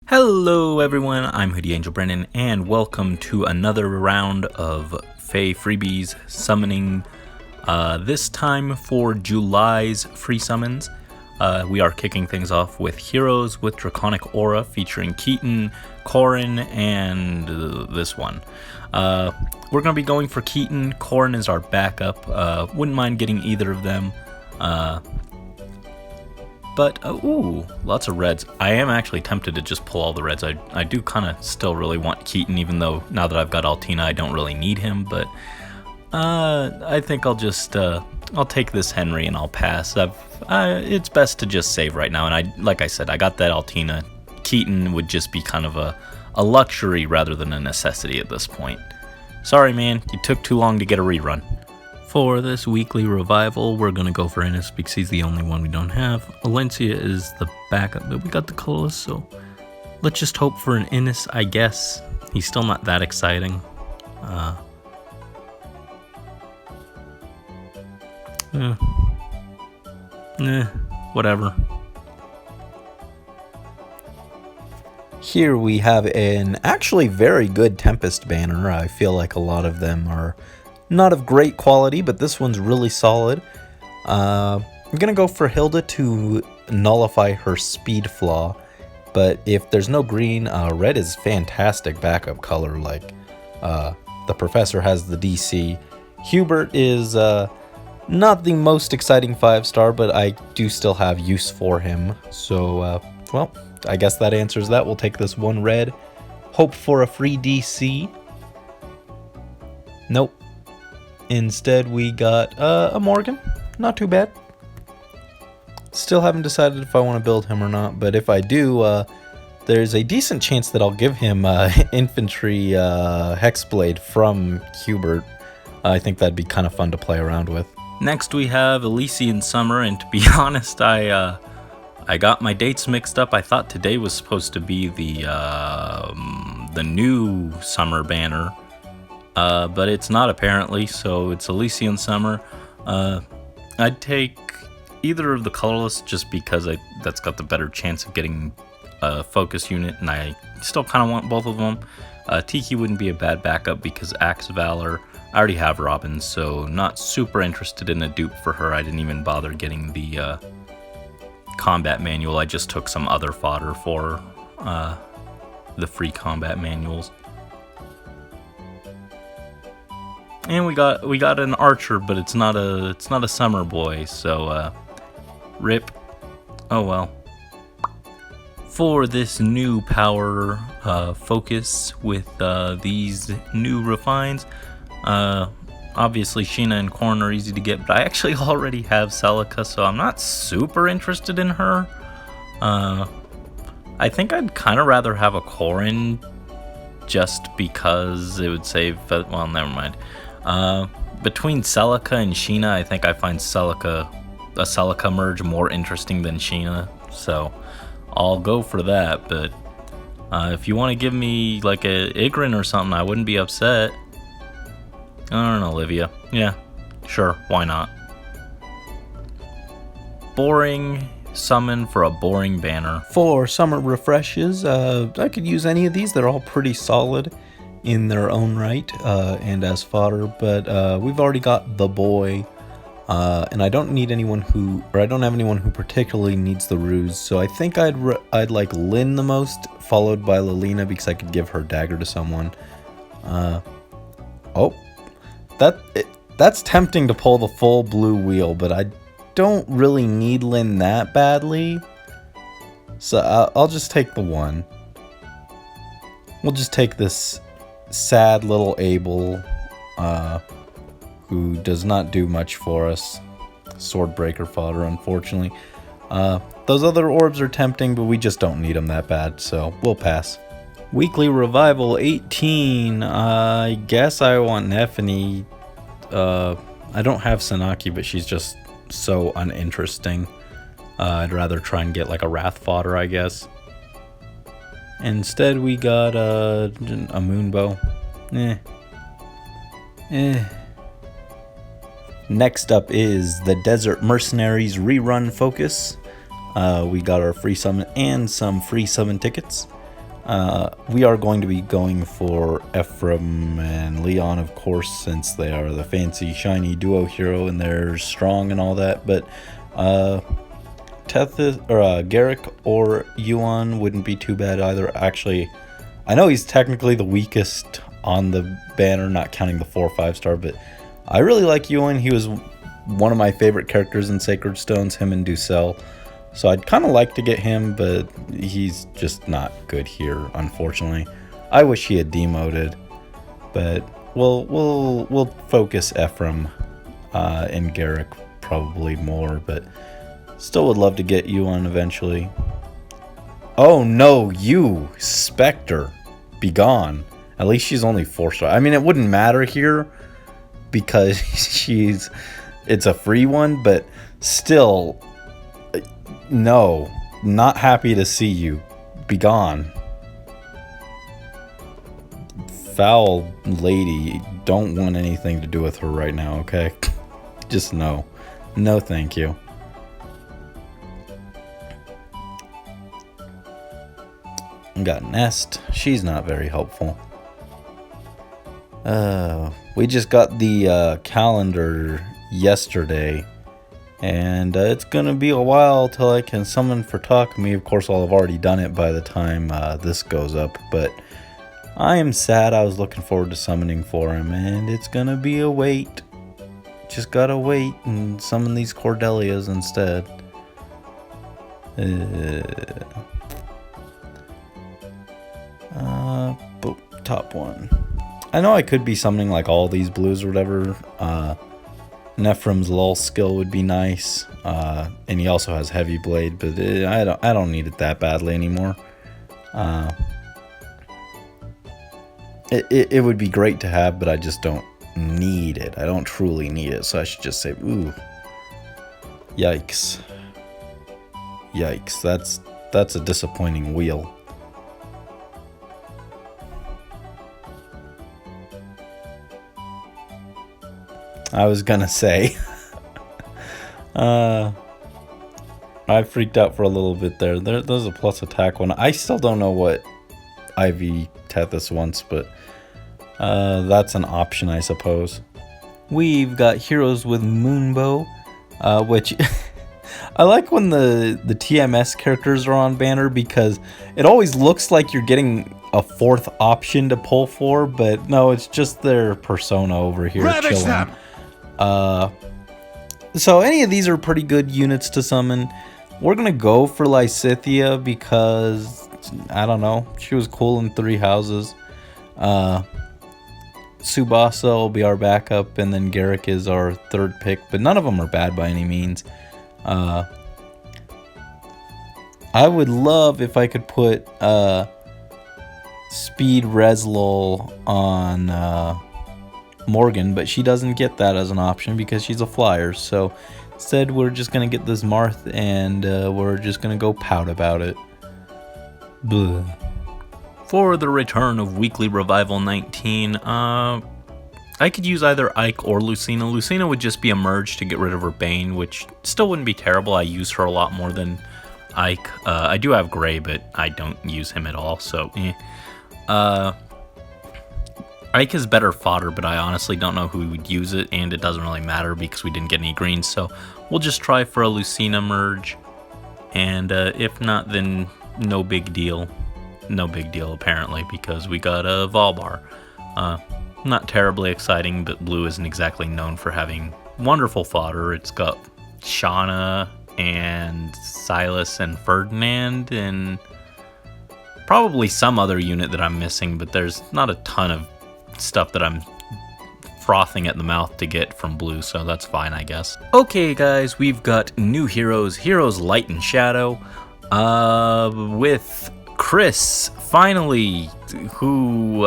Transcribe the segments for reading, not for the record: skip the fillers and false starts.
Hello everyone, I'm Hoodie Angel Brennan, and welcome to another round of Feh Freebies summoning, this time for July's free summons. We are kicking things off with Heroes with Draconic Aura featuring Keaton, Corrin, and this one. We're going to be going for Keaton. Corrin is our backup. Wouldn't mind getting either of them. But, ooh, lots of reds. I am actually tempted to just pull all the reds. I do kind of still really want Keaton, even though now that I've got Altina, I don't really need him. But I think I'll just, I'll take this Henry and I'll pass. It's best to just save right now. And like I said, I got that Altina. Keaton would just be kind of a luxury rather than a necessity at this point. Sorry, man. You took too long to get a rerun. For this weekly revival, we're going to go for Innis because he's the only one we don't have. Valencia is the backup, but we got the colorless, so let's just hope for an Innis, I guess. He's still not that exciting. Whatever. Here we have an actually very good Tempest banner. I feel like a lot of them are not of great quality, but this one's really solid. I'm going to go for Hilda to nullify her speed flaw, but if there's no green, red is fantastic backup color. Like, the professor has the DC. Hubert is not the most exciting 5-star, but I do still have use for him. So, well, I guess that answers that. We'll take this one red. Hope for a free DC. Nope. Instead, we got a Morgan. Not too bad. Still haven't decided if I want to build him or not, but if I do, there's a decent chance that I'll give him Infantry Hexblade from Hubert. I think that'd be kind of fun to play around with. Next, we have Elysian Summer, and to be honest, I got my dates mixed up. I thought today was supposed to be the new summer banner. But it's not apparently, so it's Elysian Summer. I'd take either of the colorless just because that's got the better chance of getting a focus unit, and I still kind of want both of them. Tiki wouldn't be a bad backup because Axe Valor, I already have Robin, so not super interested in a dupe for her. I didn't even bother getting the combat manual. I just took some other fodder for the free combat manuals. And we got an archer, but it's not a summer boy, so rip. Oh well. For this new power focus with these new refines, obviously Sheena and Corrin are easy to get, but I actually already have Celica, so I'm not super interested in her. I think I'd kind of rather have a Corrin just because it would save. Well, never mind. Between Celica and Sheena, I think I find a Celica merge more interesting than Sheena, so I'll go for that. But if you want to give me like a Igrin or something, I wouldn't be upset. I don't know, Olivia. Yeah, sure, why not? Boring summon for a boring banner. For summer refreshes, I could use any of these. They're all pretty solid in their own right, and as fodder, but we've already got the boy, and I don't have anyone who particularly needs the ruse, so I think I'd like Lynn the most, followed by Lilina, because I could give her dagger to someone. That's tempting to pull the full blue wheel, but I don't really need Lynn that badly, so I'll just take the one. We'll just take this sad little Abel, who does not do much for us. Swordbreaker fodder, unfortunately. Those other orbs are tempting, but we just don't need them that bad, so we'll pass. Weekly Revival 18. I guess I want Nephany. I don't have Sanaki, but she's just so uninteresting. I'd rather try and get like a Wrath fodder, I guess. Instead, we got a Moonbow. Next up is the Desert Mercenaries rerun focus. We got our free summon and some free summon tickets. We are going to be going for Ephraim and Leon, of course, since they are the fancy shiny duo hero and they're strong and all that. But Tethys or Garrick or Yuan wouldn't be too bad either. Actually, I know he's technically the weakest on the banner, not counting the 4 or 5 star, but I really like Yuan. He was one of my favorite characters in Sacred Stones, him and Ducel. So I'd kind of like to get him, but he's just not good here, unfortunately. I wish he had demoted, but we'll focus Ephraim and Garrick probably more, but still would love to get you on eventually. Oh no, you Spectre, be gone. At least she's only 4 star. I mean, it wouldn't matter here because it's a free one, but still. No, not happy to see you. Be gone. Foul lady, don't want anything to do with her right now, okay? Just no. No, thank you. Got Nest. She's not very helpful. We just got the calendar yesterday. And it's gonna be a while till I can summon for Takumi. Of course, I'll have already done it by the time this goes up. But I am sad. I was looking forward to summoning for him, and it's gonna be a wait. Just gotta wait and summon these Cordelias instead. Top one. I know I could be summoning like all these blues or whatever. Nephrim's lull skill would be nice, and he also has heavy blade, but I don't need it that badly anymore. It would be great to have, but I just don't need it. I don't truly need it, so I should just say, ooh, yikes, that's a disappointing wheel. I was gonna say, I freaked out for a little bit there. There's a plus attack one. I still don't know what IV Tethys wants, but that's an option, I suppose. We've got heroes with Moonbow, which I like when the TMS characters are on banner because it always looks like you're getting a 4th option to pull for, but no, it's just their persona over here chilling. So any of these are pretty good units to summon. We're gonna go for Lysithea because I don't know, she was cool in 3 houses. Tsubasa will be our backup, and then Garrick is our 3rd pick, but none of them are bad by any means. I would love if I could put Speed Reslol on Morgan, but she doesn't get that as an option because she's a flyer. So instead, we're just gonna get this Marth, and we're just gonna go pout about it. Blah. For the return of Weekly Revival 19, I could use either Ike or Lucina. Lucina would just be a merge to get rid of her Bane, which still wouldn't be terrible. I use her a lot more than Ike. I do have Gray, but I don't use him at all, so Ike is better fodder, but I honestly don't know who would use it, and it doesn't really matter because we didn't get any greens, so we'll just try for a Lucina merge, and if not, then no big deal. No big deal, apparently, because we got a Volbar. Not terribly exciting, but blue isn't exactly known for having wonderful fodder. It's got Shauna and Silas and Ferdinand, and probably some other unit that I'm missing, but there's not a ton of stuff that I'm frothing at the mouth to get from blue, so that's fine, I guess. Okay, guys, we've got new heroes Light and Shadow, with Chris, finally, who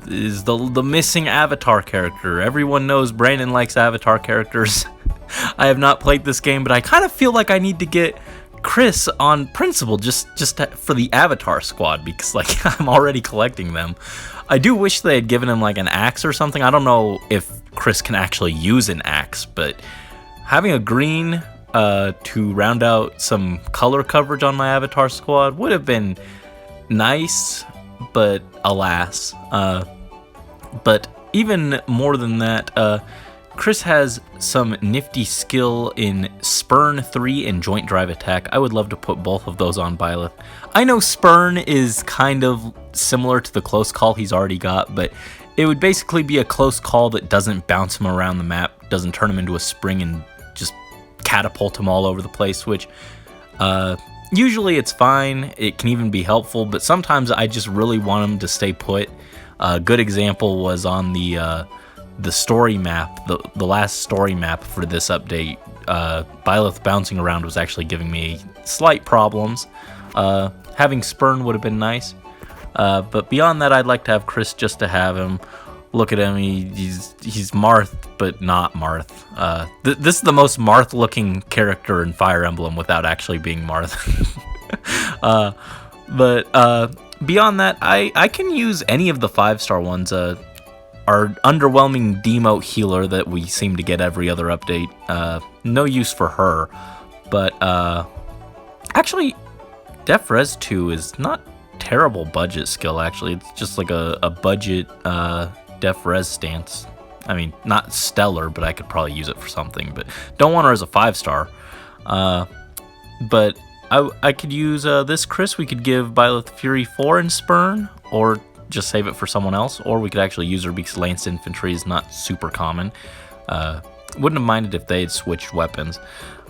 is the missing Avatar character. Everyone knows Brandon likes Avatar characters. I have not played this game, but I kind of feel like I need to get Chris on principle just for the Avatar squad, because like I'm already collecting them. I do wish they had given him like an axe or something. I don't know if Chris can actually use an axe, but having a green to round out some color coverage on my avatar squad would have been nice, but alas. But even more than that, Chris has some nifty skill in Spurn 3 and Joint Drive Attack. I would love to put both of those on Byleth. I know Spurn is kind of similar to the close call he's already got, but it would basically be a close call that doesn't bounce him around the map, doesn't turn him into a spring and just catapult him all over the place, which usually it's fine. It can even be helpful, but sometimes I just really want him to stay put. A good example was on the story map, the last story map for this update. Byleth bouncing around was actually giving me slight problems. Having Spurn would have been nice. But beyond that, I'd like to have Chris just to have him. Look at him, he's Marth, but not Marth. This is the most Marth-looking character in Fire Emblem without actually being Marth. But beyond that, I can use any of the 5-star ones. Our underwhelming demote healer that we seem to get every other update, no use for her. But actually, Def Res 2 is not terrible budget skill, actually. It's just like a budget Def Res stance. I mean, not stellar, but I could probably use it for something. But don't want her as a 5-star. But I could use this Chris. We could give Byleth Fury 4 and Spurn, or just save it for someone else, or we could actually use her because Lance Infantry is not super common. Wouldn't have minded if they had switched weapons.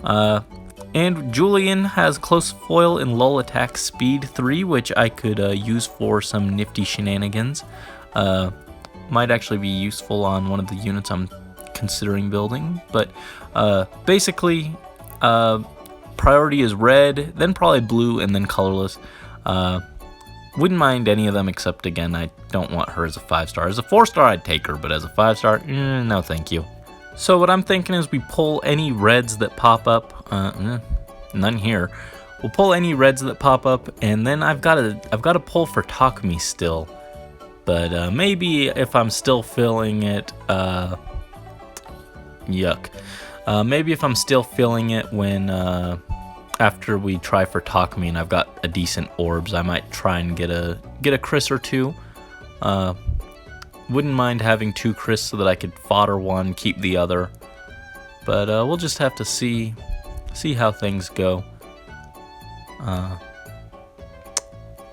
And Julian has Close Foil and Lull Attack Speed 3, which I could use for some nifty shenanigans. Might actually be useful on one of the units I'm considering building, but basically priority is red, then probably blue, and then colorless. Wouldn't mind any of them, except again, I don't want her as a 5-star. As a 4-star, I'd take her, but as a 5-star, no thank you. So what I'm thinking is we pull any reds that pop up. None here. We'll pull any reds that pop up, and then I've got to pull for Takumi still. But maybe if I'm still filling it, yuck. Maybe if I'm still filling it when after we try for Takumi and I've got a decent orbs, I might try and get a Chris or two. Wouldn't mind having 2 Chris so that I could fodder one, keep the other. But we'll just have to see how things go.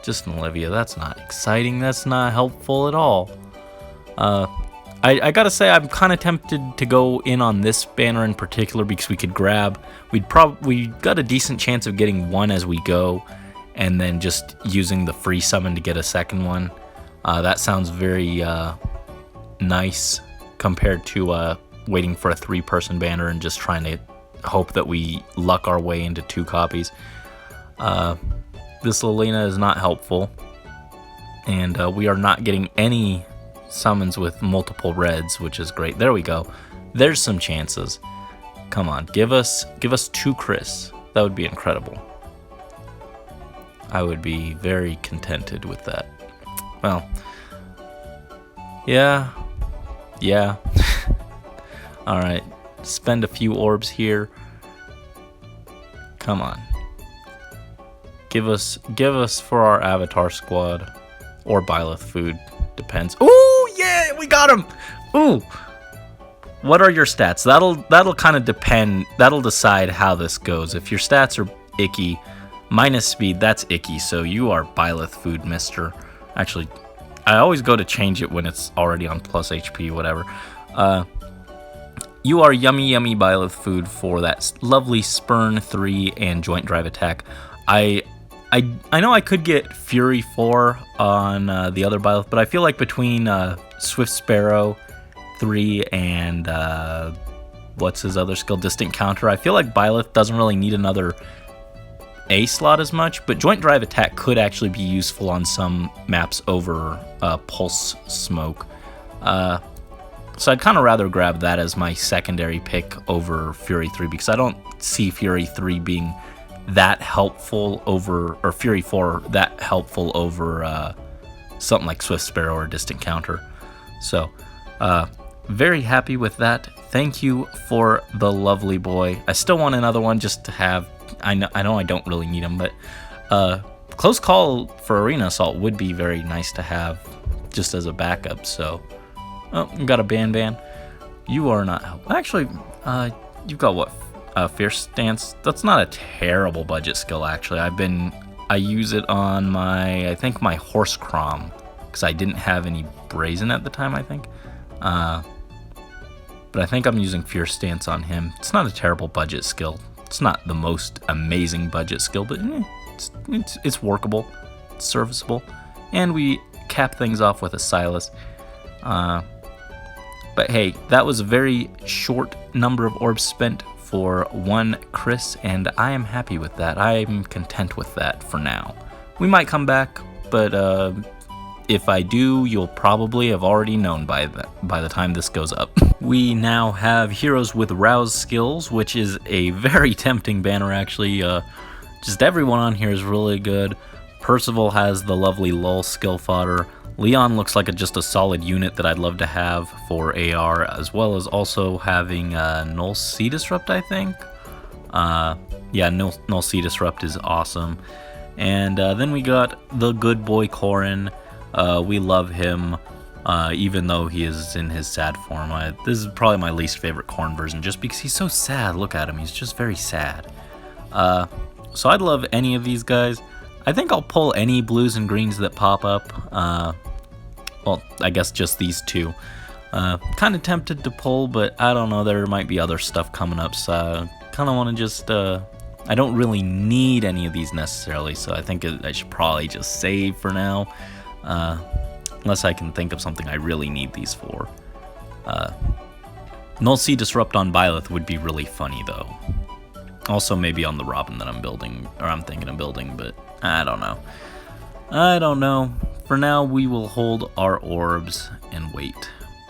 Just an Olivia, that's not exciting. That's not helpful at all. I gotta say, I'm kind of tempted to go in on this banner in particular because we could grab. We got a decent chance of getting one as we go, and then just using the free summon to get a second one. That sounds very nice compared to waiting for a 3-person banner and just trying to hope that we luck our way into 2 copies. This Lilina is not helpful, and we are not getting any summons with multiple reds, which is great. There we go. There's some chances. Come on, give us 2 Chris. That would be incredible. I would be very contented with that. Well, yeah. All right, spend a few orbs here. Come on. Give us for our avatar squad, or Byleth food, depends. Ooh, yeah, we got him. Ooh. What are your stats? That'll kind of depend. That'll decide how this goes. If your stats are icky, minus speed, that's icky. So you are Byleth food, mister. Actually, I always go to change it when it's already on plus HP, whatever. You are yummy Byleth food for that lovely Spurn 3 and Joint Drive Attack. I know I could get Fury 4 on the other Byleth, but I feel like between Swift Sparrow 3 and what's his other skill, Distant Counter, I feel like Byleth doesn't really need another A slot as much, but Joint Drive Attack could actually be useful on some maps over Pulse Smoke. So I'd kind of rather grab that as my secondary pick over Fury 3, because I don't see Fury 3 being that helpful over, or Fury 4 that helpful over something like Swift Sparrow or Distant Counter. So very happy with that. Thank you for the lovely boy. I still want another one just to have. I know I don't really need them, but close call for arena assault would be very nice to have just as a backup. So, oh, you got a ban. You are not. Actually, you've got what? Fierce stance. That's not a terrible budget skill, actually. I use it on I think my horse crom, because I didn't have any brazen at the time, I think. But I think I'm using fierce stance on him. It's not a terrible budget skill. It's not the most amazing budget skill, but it's workable. It's serviceable. And we cap things off with a Silas. But hey, that was a very short number of orbs spent for one Chris, and I am happy with that. I'm content with that for now. We might come back, but if I do, you'll probably have already known by the time this goes up. We now have heroes with rouse skills, which is a very tempting banner, actually. Just everyone on here is really good. Percival has the lovely lull skill fodder. Leon looks like just a solid unit that I'd love to have for AR, as well as also having Null Sea Disrupt, I think. Yeah, Null Sea Disrupt is awesome. And then we got the good boy Corrin. We love him, even though he is in his sad form. This is probably my least favorite Corrin version, just because he's so sad. Look at him, he's just very sad. So I'd love any of these guys. I think I'll pull any blues and greens that pop up. Well, I guess just these two. Kind of tempted to pull, but I don't know. There might be other stuff coming up, so kind of want to just... I don't really need any of these necessarily, so I think I should probably just save for now. Unless I can think of something I really need these for. Null Sea Disrupt on Byleth would be really funny, though. Also, maybe on the Robin that I'm building, or I'm thinking of building, but I don't know. I don't know. For now, we will hold our orbs and wait.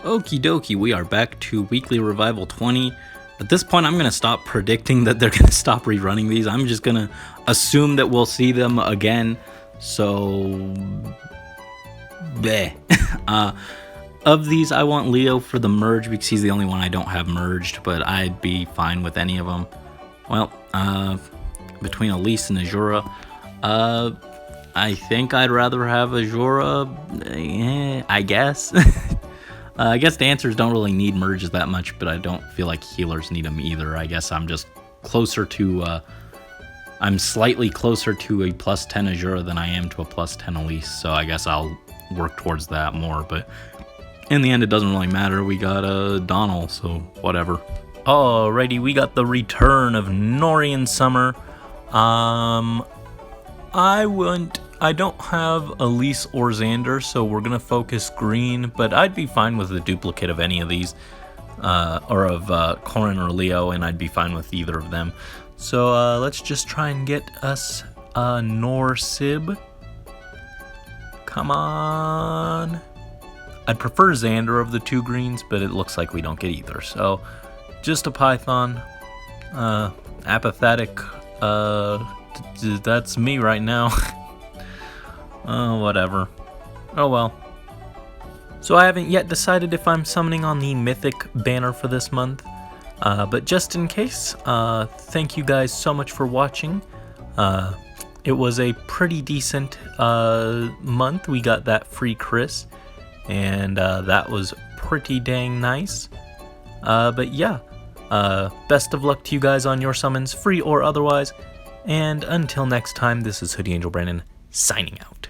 Okie dokie, we are back to Weekly Revival 20. At this point, I'm going to stop predicting that they're going to stop rerunning these. I'm just going to assume that we'll see them again. So, bleh. Of these, I want Leo for the merge because he's the only one I don't have merged, but I'd be fine with any of them. Well, between Elise and Azura, I think I'd rather have Azura, I guess. I guess dancers don't really need merges that much, but I don't feel like healers need them either. I guess I'm just closer to, I'm slightly closer to a plus 10 Azura than I am to a plus 10 Elise, so I guess I'll work towards that more, but in the end it doesn't really matter. We got Donald, so whatever. Alrighty, we got the return of Norian Summer. I don't have Elise or Xander, so we're gonna focus green, but I'd be fine with a duplicate of any of these, or of Corrin or Leo, and I'd be fine with either of them. So let's just try and get us Nor Sib. Come on. I'd prefer Xander of the two greens, but it looks like we don't get either. So just a Python, apathetic. That's me right now. Oh, whatever. Oh well. So I haven't yet decided if I'm summoning on the Mythic banner for this month. But just in case, thank you guys so much for watching. It was a pretty decent month. We got that free Chris, and that was pretty dang nice. But yeah, best of luck to you guys on your summons, free or otherwise. And until next time, this is Hoodie Angel Brandon signing out.